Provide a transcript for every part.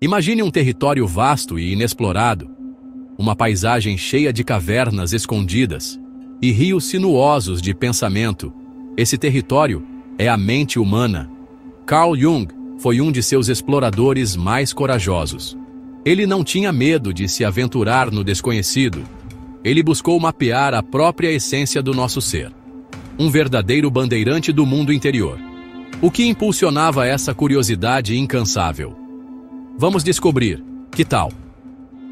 Imagine um território vasto e inexplorado, uma paisagem cheia de cavernas escondidas e rios sinuosos de pensamento. Esse território é a mente humana. Carl Jung foi um de seus exploradores mais corajosos. Ele não tinha medo de se aventurar no desconhecido. Ele buscou mapear a própria essência do nosso ser. Um verdadeiro bandeirante do mundo interior. O que impulsionava essa curiosidade incansável? Vamos descobrir. Que tal?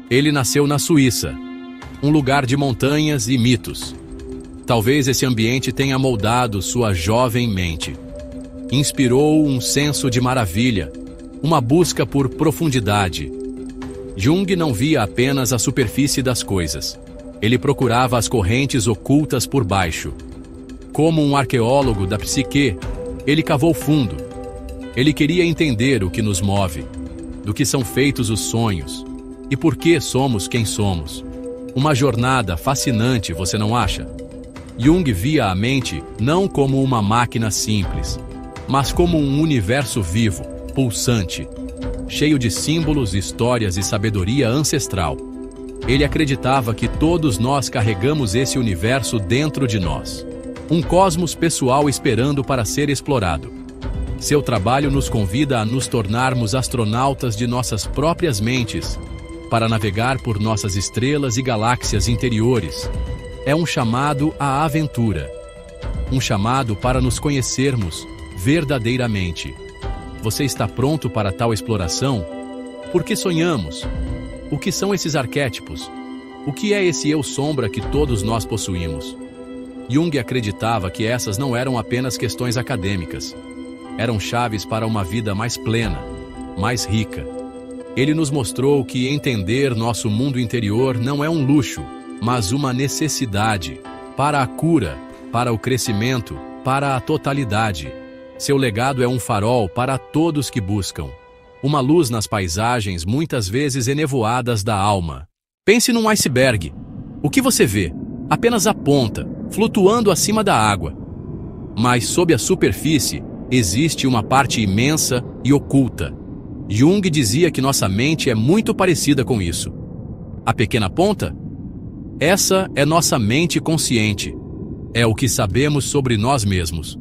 Ele nasceu na Suíça, um lugar de montanhas e mitos. Talvez esse ambiente tenha moldado sua jovem mente. Inspirou um senso de maravilha, uma busca por profundidade. Jung não via apenas a superfície das coisas. Ele procurava as correntes ocultas por baixo. Como um arqueólogo da psique, ele cavou fundo. Ele queria entender o que nos move, do que são feitos os sonhos e por que somos quem somos. Uma jornada fascinante, você não acha? Jung via a mente não como uma máquina simples, mas como um universo vivo, pulsante, cheio de símbolos, histórias e sabedoria ancestral. Ele acreditava que todos nós carregamos esse universo dentro de nós. Um cosmos pessoal esperando para ser explorado. Seu trabalho nos convida a nos tornarmos astronautas de nossas próprias mentes, para navegar por nossas estrelas e galáxias interiores. É um chamado à aventura. Um chamado para nos conhecermos verdadeiramente. Você está pronto para tal exploração? Por que sonhamos? O que são esses arquétipos? O que é esse eu sombra que todos nós possuímos? Jung acreditava que essas não eram apenas questões acadêmicas. Eram chaves para uma vida mais plena, mais rica. Ele nos mostrou que entender nosso mundo interior não é um luxo, mas uma necessidade para a cura, para o crescimento, para a totalidade. Seu legado é um farol para todos que buscam. Uma luz nas paisagens muitas vezes enevoadas da alma. Pense num iceberg. O que você vê? Apenas a ponta, flutuando acima da água. Mas sob a superfície, existe uma parte imensa e oculta. Jung dizia que nossa mente é muito parecida com isso. A pequena ponta? Essa é nossa mente consciente. É o que sabemos sobre nós mesmos.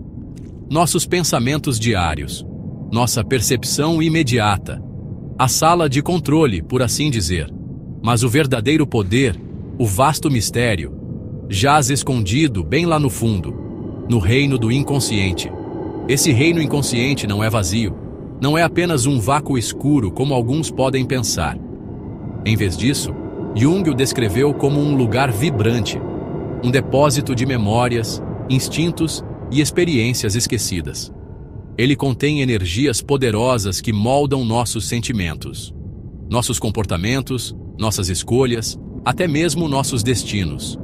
Nossos pensamentos diários. Nossa percepção imediata. A sala de controle, por assim dizer. Mas o verdadeiro poder, o vasto mistério, jaz escondido bem lá no fundo, no reino do inconsciente. Esse reino inconsciente não é vazio. Não é apenas um vácuo escuro, como alguns podem pensar. Em vez disso, Jung o descreveu como um lugar vibrante, um depósito de memórias, instintos e experiências esquecidas. Ele contém energias poderosas que moldam nossos sentimentos, nossos comportamentos, nossas escolhas, até mesmo nossos destinos.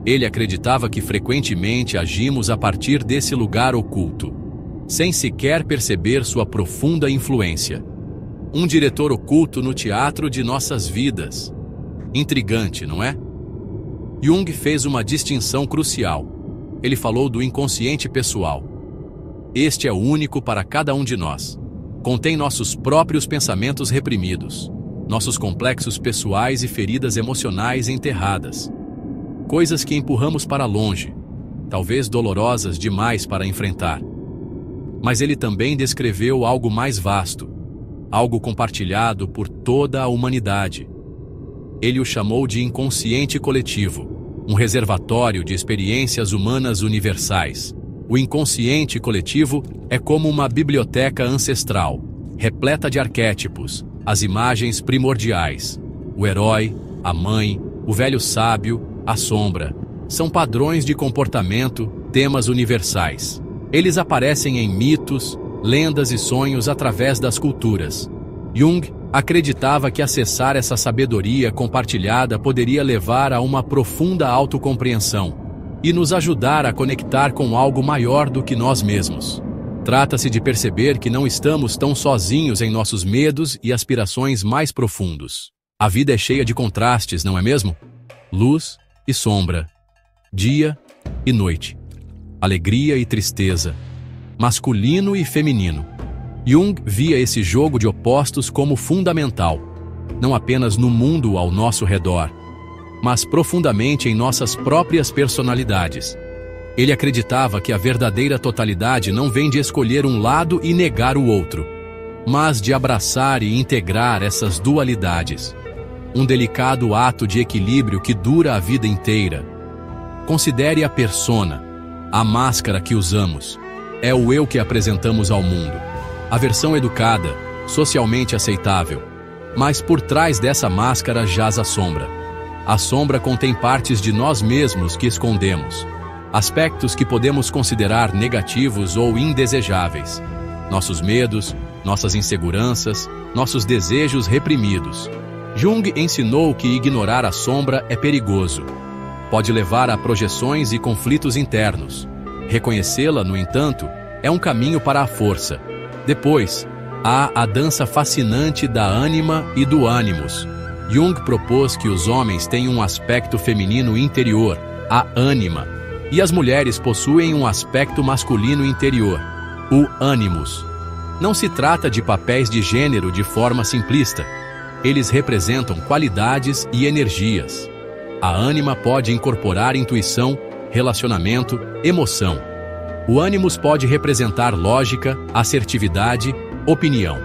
Ele acreditava que frequentemente agimos a partir desse lugar oculto, sem sequer perceber sua profunda influência. Um diretor oculto no teatro de nossas vidas. Intrigante, não é? Jung fez uma distinção crucial. Ele falou do inconsciente pessoal. Este é único para cada um de nós. Contém nossos próprios pensamentos reprimidos, nossos complexos pessoais e feridas emocionais enterradas. Coisas que empurramos para longe, talvez dolorosas demais para enfrentar. Mas ele também descreveu algo mais vasto, algo compartilhado por toda a humanidade. Ele o chamou de inconsciente coletivo, um reservatório de experiências humanas universais. O inconsciente coletivo é como uma biblioteca ancestral, repleta de arquétipos, as imagens primordiais. O herói, a mãe, o velho sábio, a sombra. São padrões de comportamento, temas universais. Eles aparecem em mitos, lendas e sonhos através das culturas. Jung acreditava que acessar essa sabedoria compartilhada poderia levar a uma profunda autocompreensão e nos ajudar a conectar com algo maior do que nós mesmos. Trata-se de perceber que não estamos tão sozinhos em nossos medos e aspirações mais profundos. A vida é cheia de contrastes, não é mesmo? Luz e sombra, dia e noite, alegria e tristeza, masculino e feminino. Jung via esse jogo de opostos como fundamental, não apenas no mundo ao nosso redor, mas profundamente em nossas próprias personalidades. Ele acreditava que a verdadeira totalidade não vem de escolher um lado e negar o outro, mas de abraçar e integrar essas dualidades. Um delicado ato de equilíbrio que dura a vida inteira. Considere a persona, a máscara que usamos. É o eu que apresentamos ao mundo. A versão educada, socialmente aceitável. Mas por trás dessa máscara jaz a sombra. A sombra contém partes de nós mesmos que escondemos. Aspectos que podemos considerar negativos ou indesejáveis. Nossos medos, nossas inseguranças, nossos desejos reprimidos. Jung ensinou que ignorar a sombra é perigoso. Pode levar a projeções e conflitos internos. Reconhecê-la, no entanto, é um caminho para a força. Depois, há a dança fascinante da ânima e do ânimos. Jung propôs que os homens têm um aspecto feminino interior, a ânima, e as mulheres possuem um aspecto masculino interior, o ânimos. Não se trata de papéis de gênero de forma simplista. Eles representam qualidades e energias. A ânima pode incorporar intuição, relacionamento, emoção. O ânimos pode representar lógica, assertividade, opinião.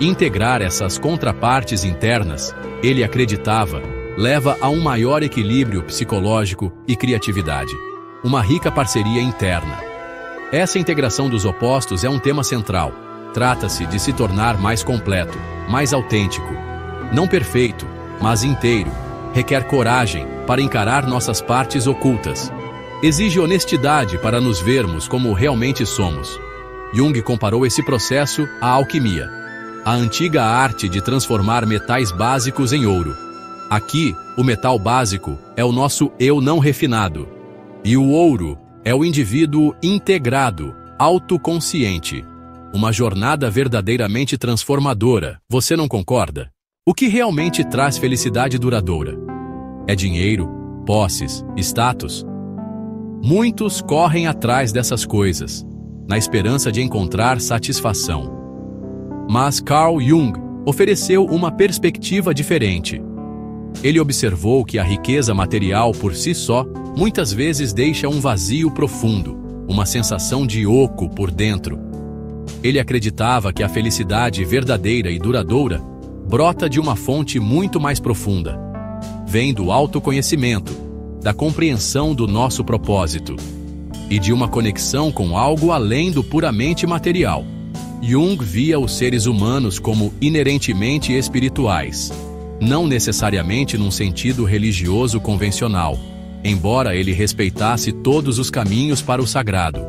Integrar essas contrapartes internas, ele acreditava, leva a um maior equilíbrio psicológico e criatividade. Uma rica parceria interna. Essa integração dos opostos é um tema central. Trata-se de se tornar mais completo, mais autêntico. Não perfeito, mas inteiro. Requer coragem para encarar nossas partes ocultas. Exige honestidade para nos vermos como realmente somos. Jung comparou esse processo à alquimia, a antiga arte de transformar metais básicos em ouro. Aqui, o metal básico é o nosso eu não refinado, e o ouro é o indivíduo integrado, autoconsciente. Uma jornada verdadeiramente transformadora, você não concorda? O que realmente traz felicidade duradoura? É dinheiro, posses, status? Muitos correm atrás dessas coisas, na esperança de encontrar satisfação. Mas Carl Jung ofereceu uma perspectiva diferente. Ele observou que a riqueza material por si só muitas vezes deixa um vazio profundo, uma sensação de oco por dentro. Ele acreditava que a felicidade verdadeira e duradoura brota de uma fonte muito mais profunda. Vem do autoconhecimento, da compreensão do nosso propósito e de uma conexão com algo além do puramente material. Jung via os seres humanos como inerentemente espirituais, não necessariamente num sentido religioso convencional, embora ele respeitasse todos os caminhos para o sagrado.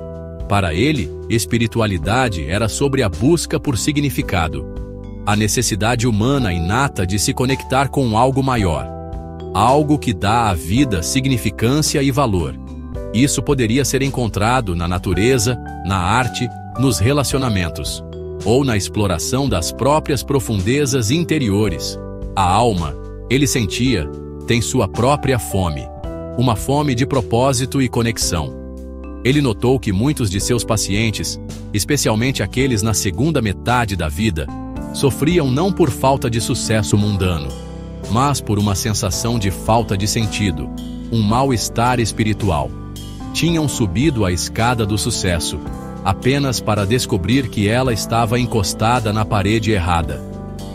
Para ele, espiritualidade era sobre a busca por significado, a necessidade humana inata de se conectar com algo maior, algo que dá à vida significância e valor. Isso poderia ser encontrado na natureza, na arte, nos relacionamentos, ou na exploração das próprias profundezas interiores. A alma, ele sentia, tem sua própria fome, uma fome de propósito e conexão. Ele notou que muitos de seus pacientes, especialmente aqueles na segunda metade da vida, sofriam não por falta de sucesso mundano, mas por uma sensação de falta de sentido, um mal-estar espiritual. Tinham subido a escada do sucesso, apenas para descobrir que ela estava encostada na parede errada.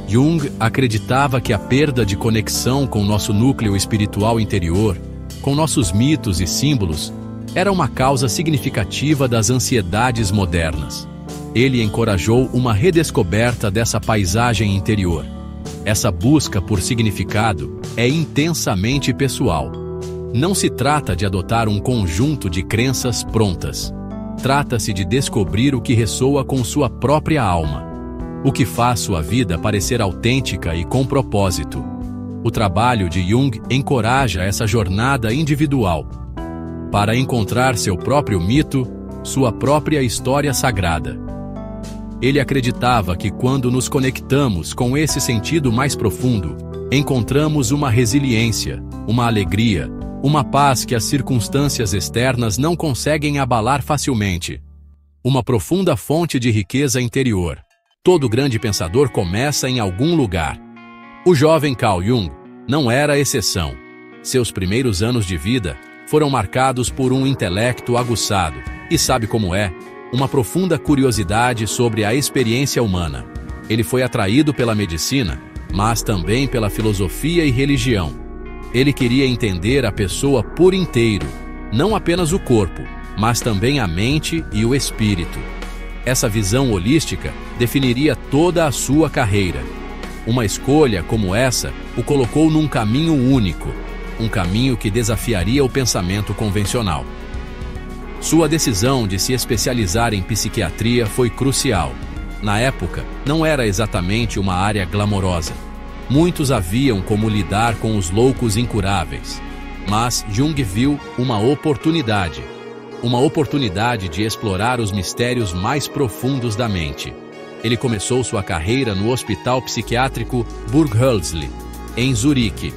Jung acreditava que a perda de conexão com nosso núcleo espiritual interior, com nossos mitos e símbolos, era uma causa significativa das ansiedades modernas. Ele encorajou uma redescoberta dessa paisagem interior. Essa busca por significado é intensamente pessoal. Não se trata de adotar um conjunto de crenças prontas. Trata-se de descobrir o que ressoa com sua própria alma, o que faz sua vida parecer autêntica e com propósito. O trabalho de Jung encoraja essa jornada individual para encontrar seu próprio mito, sua própria história sagrada. Ele acreditava que quando nos conectamos com esse sentido mais profundo, encontramos uma resiliência, uma alegria, uma paz que as circunstâncias externas não conseguem abalar facilmente. Uma profunda fonte de riqueza interior. Todo grande pensador começa em algum lugar. O jovem Carl Jung não era exceção. Seus primeiros anos de vida foram marcados por um intelecto aguçado e, sabe como é, uma profunda curiosidade sobre a experiência humana. Ele foi atraído pela medicina, mas também pela filosofia e religião. Ele queria entender a pessoa por inteiro, não apenas o corpo, mas também a mente e o espírito. Essa visão holística definiria toda a sua carreira. Uma escolha como essa o colocou num caminho único, um caminho que desafiaria o pensamento convencional. Sua decisão de se especializar em psiquiatria foi crucial. Na época, não era exatamente uma área glamourosa. Muitos haviam como lidar com os loucos incuráveis. Mas Jung viu uma oportunidade de explorar os mistérios mais profundos da mente. Ele começou sua carreira no Hospital Psiquiátrico Burghölzli, em Zurique.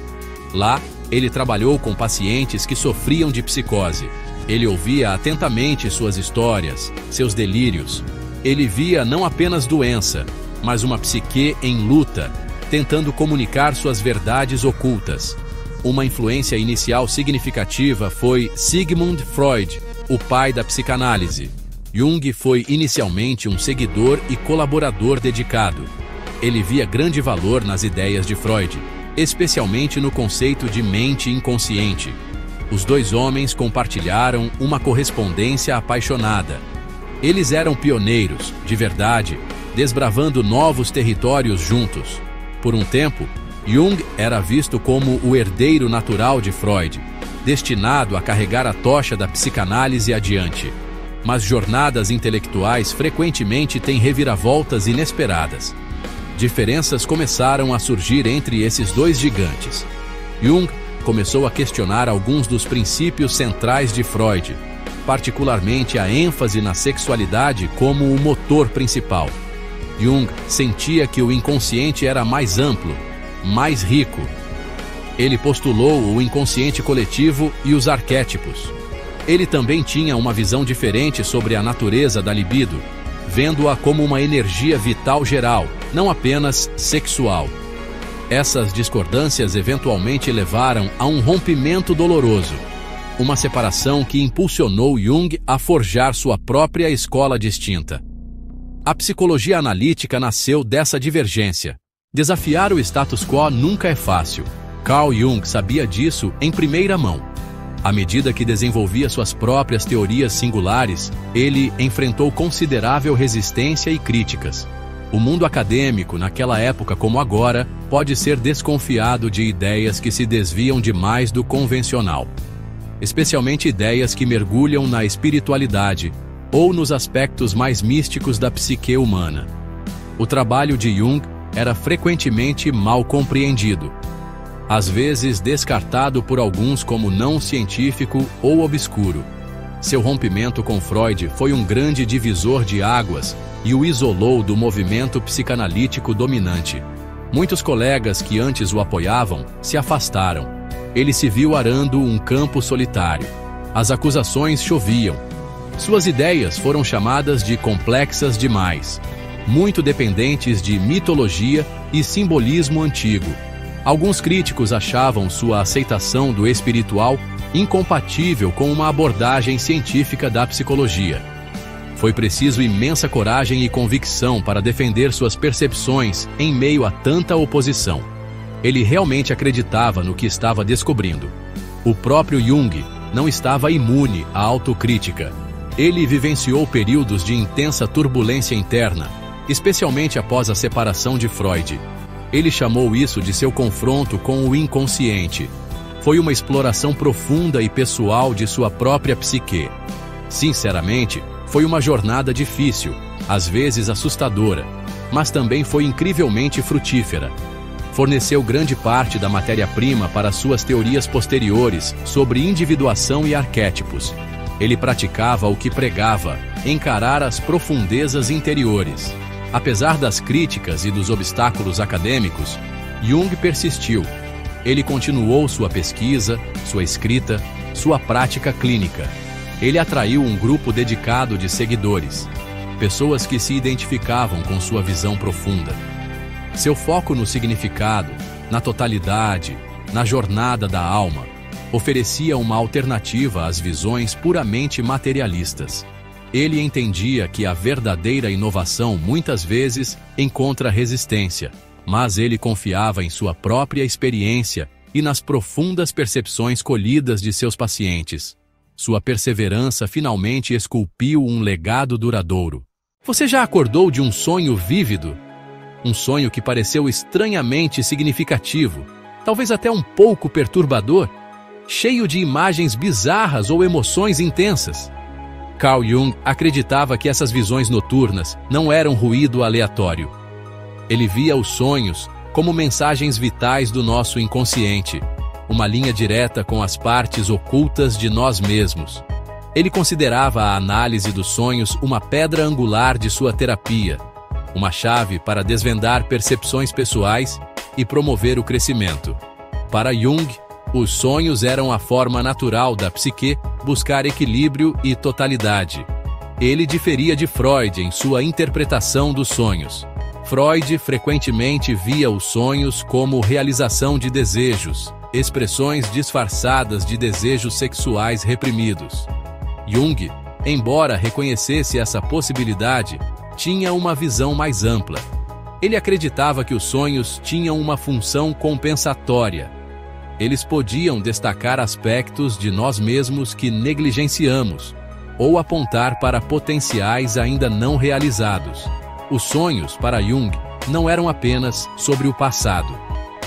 Lá, ele trabalhou com pacientes que sofriam de psicose. Ele ouvia atentamente suas histórias, seus delírios. Ele via não apenas doença, mas uma psique em luta, tentando comunicar suas verdades ocultas. Uma influência inicial significativa foi Sigmund Freud, o pai da psicanálise. Jung foi inicialmente um seguidor e colaborador dedicado. Ele via grande valor nas ideias de Freud, especialmente no conceito de mente inconsciente. Os dois homens compartilharam uma correspondência apaixonada. Eles eram pioneiros, de verdade, desbravando novos territórios juntos. Por um tempo, Jung era visto como o herdeiro natural de Freud, destinado a carregar a tocha da psicanálise adiante. Mas jornadas intelectuais frequentemente têm reviravoltas inesperadas. Diferenças começaram a surgir entre esses dois gigantes. Jung começou a questionar alguns dos princípios centrais de Freud, particularmente a ênfase na sexualidade como o motor principal. Jung sentia que o inconsciente era mais amplo, mais rico. Ele postulou o inconsciente coletivo e os arquétipos. Ele também tinha uma visão diferente sobre a natureza da libido, vendo-a como uma energia vital geral, não apenas sexual. Essas discordâncias eventualmente levaram a um rompimento doloroso, uma separação que impulsionou Jung a forjar sua própria escola distinta. A psicologia analítica nasceu dessa divergência. Desafiar o status quo nunca é fácil. Carl Jung sabia disso em primeira mão. À medida que desenvolvia suas próprias teorias singulares, ele enfrentou considerável resistência e críticas. O mundo acadêmico, naquela época como agora, pode ser desconfiado de ideias que se desviam demais do convencional, especialmente ideias que mergulham na espiritualidade ou nos aspectos mais místicos da psique humana. O trabalho de Jung era frequentemente mal compreendido, às vezes descartado por alguns como não científico ou obscuro. Seu rompimento com Freud foi um grande divisor de águas e o isolou do movimento psicanalítico dominante. Muitos colegas que antes o apoiavam se afastaram. Ele se viu arando um campo solitário. As acusações choviam. Suas ideias foram chamadas de complexas demais, muito dependentes de mitologia e simbolismo antigo. Alguns críticos achavam sua aceitação do espiritual incompatível com uma abordagem científica da psicologia. Foi preciso imensa coragem e convicção para defender suas percepções em meio a tanta oposição. Ele realmente acreditava no que estava descobrindo. O próprio Jung não estava imune à autocrítica. Ele vivenciou períodos de intensa turbulência interna, especialmente após a separação de Freud. Ele chamou isso de seu confronto com o inconsciente. Foi uma exploração profunda e pessoal de sua própria psique. Sinceramente, foi uma jornada difícil, às vezes assustadora, mas também foi incrivelmente frutífera. Forneceu grande parte da matéria-prima para suas teorias posteriores sobre individuação e arquétipos. Ele praticava o que pregava, encarar as profundezas interiores. Apesar das críticas e dos obstáculos acadêmicos, Jung persistiu. Ele continuou sua pesquisa, sua escrita, sua prática clínica. Ele atraiu um grupo dedicado de seguidores. pessoas que se identificavam com sua visão profunda. Seu foco no significado, na totalidade, na jornada da alma, oferecia uma alternativa às visões puramente materialistas. Ele entendia que a verdadeira inovação muitas vezes encontra resistência, mas ele confiava em sua própria experiência e nas profundas percepções colhidas de seus pacientes. Sua perseverança finalmente esculpiu um legado duradouro. Você já acordou de um sonho vívido? Um sonho que pareceu estranhamente significativo, talvez até um pouco perturbador, cheio de imagens bizarras ou emoções intensas. Carl Jung acreditava que essas visões noturnas não eram ruído aleatório. Ele via os sonhos como mensagens vitais do nosso inconsciente, uma linha direta com as partes ocultas de nós mesmos. Ele considerava a análise dos sonhos uma pedra angular de sua terapia, uma chave para desvendar percepções pessoais e promover o crescimento. Para Jung, os sonhos eram a forma natural da psique buscar equilíbrio e totalidade. Ele diferia de Freud em sua interpretação dos sonhos. Freud frequentemente via os sonhos como realização de desejos, expressões disfarçadas de desejos sexuais reprimidos. Jung, embora reconhecesse essa possibilidade, tinha uma visão mais ampla. Ele acreditava que os sonhos tinham uma função compensatória. Eles podiam destacar aspectos de nós mesmos que negligenciamos, ou apontar para potenciais ainda não realizados. Os sonhos, para Jung, não eram apenas sobre o passado.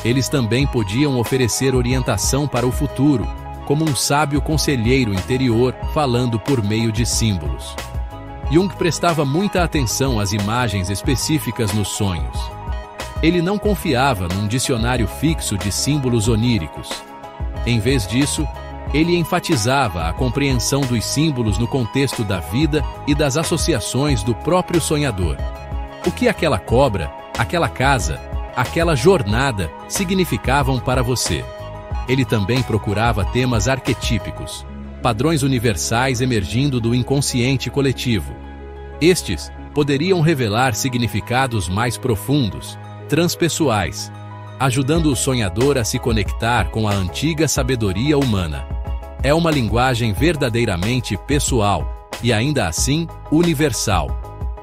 Eles também podiam oferecer orientação para o futuro, como um sábio conselheiro interior falando por meio de símbolos. Jung prestava muita atenção às imagens específicas nos sonhos. Ele não confiava num dicionário fixo de símbolos oníricos. Em vez disso, ele enfatizava a compreensão dos símbolos no contexto da vida e das associações do próprio sonhador. O que aquela cobra, aquela casa, aquela jornada significavam para você? Ele também procurava temas arquetípicos, padrões universais emergindo do inconsciente coletivo. Estes poderiam revelar significados mais profundos, transpessoais, ajudando o sonhador a se conectar com a antiga sabedoria humana. É uma linguagem verdadeiramente pessoal e, ainda assim, universal.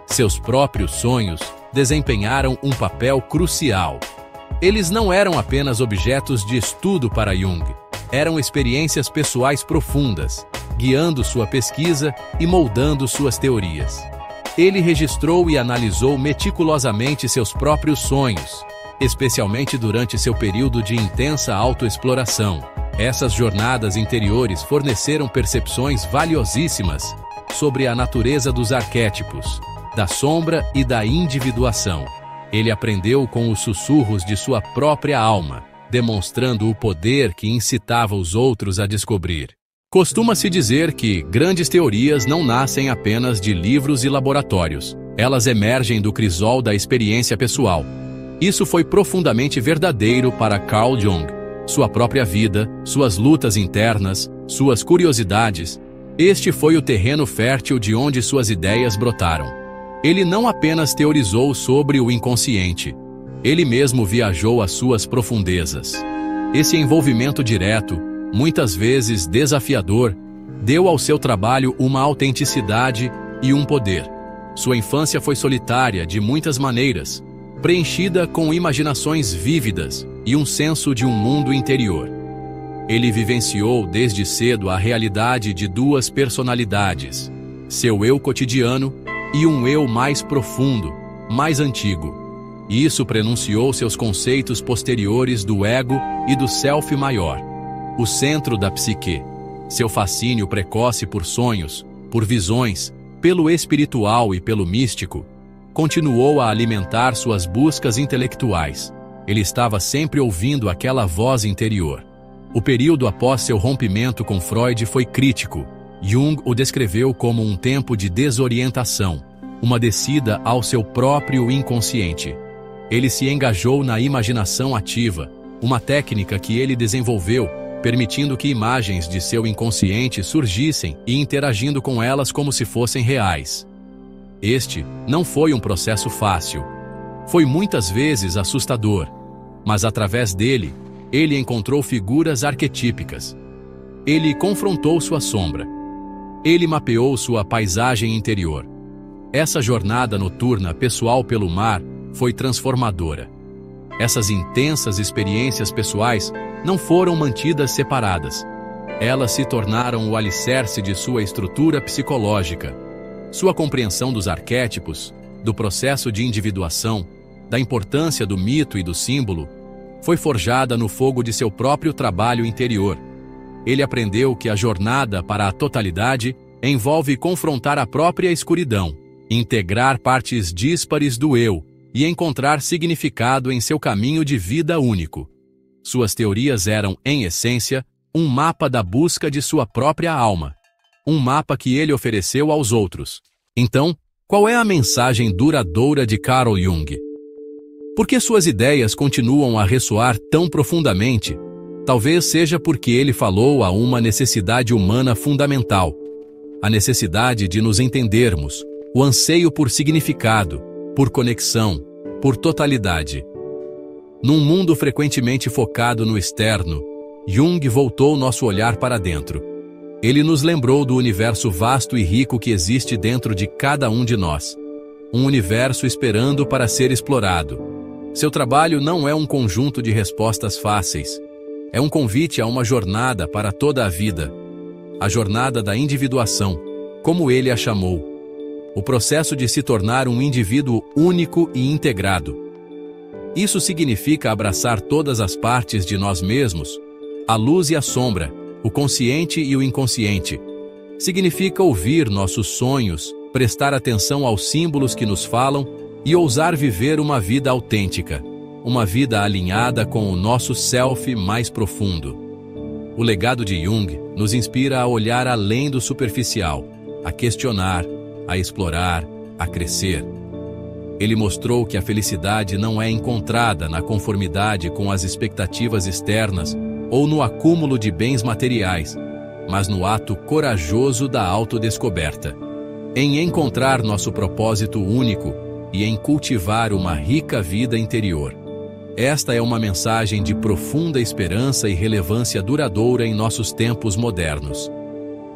Seus próprios sonhos desempenharam um papel crucial. Eles não eram apenas objetos de estudo para Jung, eram experiências pessoais profundas, guiando sua pesquisa e moldando suas teorias. Ele registrou e analisou meticulosamente seus próprios sonhos, especialmente durante seu período de intensa autoexploração. Essas jornadas interiores forneceram percepções valiosíssimas sobre a natureza dos arquétipos, da sombra e da individuação. Ele aprendeu com os sussurros de sua própria alma, demonstrando o poder que incitava os outros a descobrir. Costuma-se dizer que grandes teorias não nascem apenas de livros e laboratórios. Elas emergem do crisol da experiência pessoal. Isso foi profundamente verdadeiro para Carl Jung. Sua própria vida, suas lutas internas, suas curiosidades. Este foi o terreno fértil de onde suas ideias brotaram. Ele não apenas teorizou sobre o inconsciente. Ele mesmo viajou às suas profundezas. Esse envolvimento direto, muitas vezes desafiador, deu ao seu trabalho uma autenticidade e um poder. Sua infância foi solitária de muitas maneiras, preenchida com imaginações vívidas e um senso de um mundo interior. Ele vivenciou desde cedo a realidade de duas personalidades, seu eu cotidiano e um eu mais profundo, mais antigo. E isso prenunciou seus conceitos posteriores do ego e do self maior. O centro da psique, seu fascínio precoce por sonhos, por visões, pelo espiritual e pelo místico, continuou a alimentar suas buscas intelectuais. Ele estava sempre ouvindo aquela voz interior. O período após seu rompimento com Freud foi crítico. Jung o descreveu como um tempo de desorientação, uma descida ao seu próprio inconsciente. Ele se engajou na imaginação ativa, uma técnica que ele desenvolveu, permitindo que imagens de seu inconsciente surgissem e interagindo com elas como se fossem reais. Este não foi um processo fácil. Foi muitas vezes assustador, mas através dele, ele encontrou figuras arquetípicas. Ele confrontou sua sombra. Ele mapeou sua paisagem interior. Essa jornada noturna pessoal pelo mar foi transformadora. Essas intensas experiências pessoais não foram mantidas separadas. Elas se tornaram o alicerce de sua estrutura psicológica. Sua compreensão dos arquétipos, do processo de individuação, da importância do mito e do símbolo, foi forjada no fogo de seu próprio trabalho interior. Ele aprendeu que a jornada para a totalidade envolve confrontar a própria escuridão, integrar partes díspares do eu e encontrar significado em seu caminho de vida único. Suas teorias eram, em essência, um mapa da busca de sua própria alma. Um mapa que ele ofereceu aos outros. Então, qual é a mensagem duradoura de Carl Jung? Por que suas ideias continuam a ressoar tão profundamente? Talvez seja porque ele falou a uma necessidade humana fundamental. A necessidade de nos entendermos, o anseio por significado, por conexão, por totalidade. Num mundo frequentemente focado no externo, Jung voltou nosso olhar para dentro. Ele nos lembrou do universo vasto e rico que existe dentro de cada um de nós. Um universo esperando para ser explorado. Seu trabalho não é um conjunto de respostas fáceis. É um convite a uma jornada para toda a vida. A jornada da individuação, como ele a chamou. O processo de se tornar um indivíduo único e integrado. Isso significa abraçar todas as partes de nós mesmos, a luz e a sombra, o consciente e o inconsciente. Significa ouvir nossos sonhos, prestar atenção aos símbolos que nos falam e ousar viver uma vida autêntica, uma vida alinhada com o nosso self mais profundo. O legado de Jung nos inspira a olhar além do superficial, a questionar, a explorar, a crescer. Ele mostrou que a felicidade não é encontrada na conformidade com as expectativas externas ou no acúmulo de bens materiais, mas no ato corajoso da autodescoberta, em encontrar nosso propósito único e em cultivar uma rica vida interior. Esta é uma mensagem de profunda esperança e relevância duradoura em nossos tempos modernos.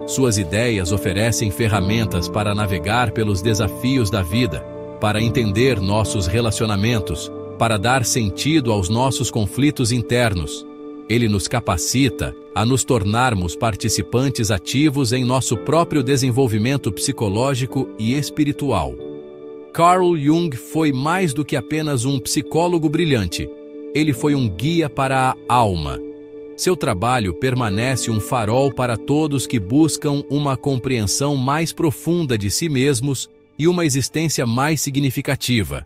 Suas ideias oferecem ferramentas para navegar pelos desafios da vida, para entender nossos relacionamentos, para dar sentido aos nossos conflitos internos. Ele nos capacita a nos tornarmos participantes ativos em nosso próprio desenvolvimento psicológico e espiritual. Carl Jung foi mais do que apenas um psicólogo brilhante. Ele foi um guia para a alma. Seu trabalho permanece um farol para todos que buscam uma compreensão mais profunda de si mesmos e uma existência mais significativa.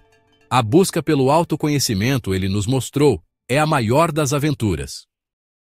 A busca pelo autoconhecimento, ele nos mostrou, é a maior das aventuras.